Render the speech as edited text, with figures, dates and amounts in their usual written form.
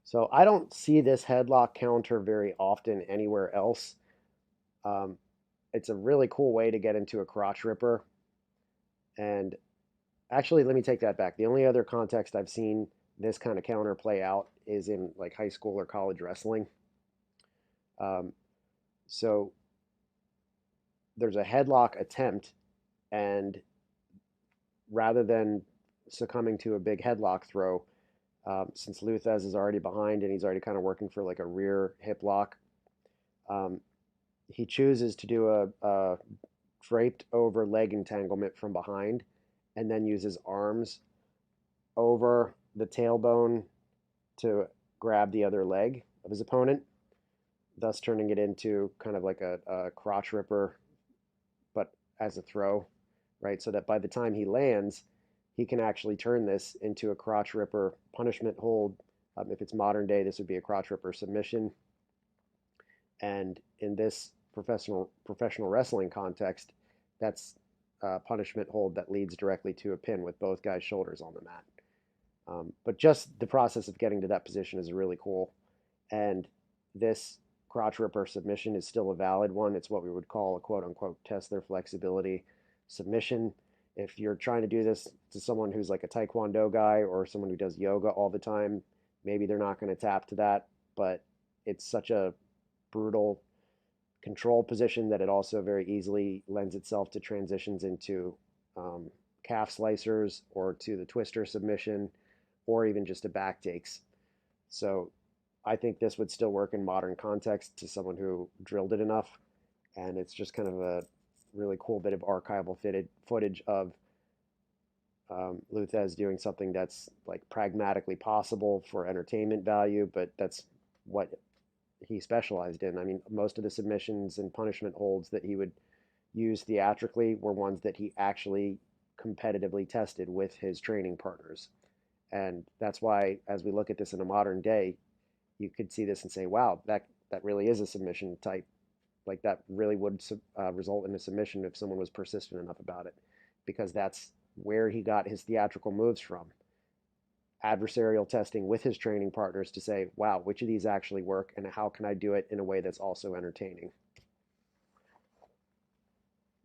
So I don't see this headlock counter very often anywhere else. Um, it's a really cool way to get into a crotch ripper. And actually, let me take that back. The only other context I've seen this kind of counter play out is in like high school or college wrestling. Um, so there's a headlock attempt, and rather than succumbing to a big headlock throw, since Lou Thesz is already behind and he's already kind of working for like a rear hip lock, um, he chooses to do a draped over leg entanglement from behind and then uses arms over the tailbone to grab the other leg of his opponent, thus turning it into kind of like a crotch ripper, but as a throw, right? So that by the time he lands, he can actually turn this into a crotch ripper punishment hold. If it's modern day, this would be a crotch ripper submission. And in this professional wrestling context, that's a punishment hold that leads directly to a pin with both guys' shoulders on the mat. But just the process of getting to that position is really cool. And this crotch ripper submission is still a valid one. It's what we would call a quote unquote test their flexibility submission. If you're trying to do this to someone who's like a taekwondo guy or someone who does yoga all the time, maybe they're not going to tap to that. But it's such a brutal control position that it also very easily lends itself to transitions into calf slicers or to the twister submission or even just a back takes. So I think this would still work in modern context to someone who drilled it enough. And it's just kind of a really cool bit of archival footage of Lou Thesz doing something that's like pragmatically possible for entertainment value, but that's what he specialized in. I mean, most of the submissions and punishment holds that he would use theatrically were ones that he actually competitively tested with his training partners. And that's why, as we look at this in a modern day, you could see this and say, wow, that really is a submission type. Like that really would result in a submission if someone was persistent enough about it, because that's where he got his theatrical moves from. Adversarial testing with his training partners to say, wow, which of these actually work and how can I do it in a way that's also entertaining?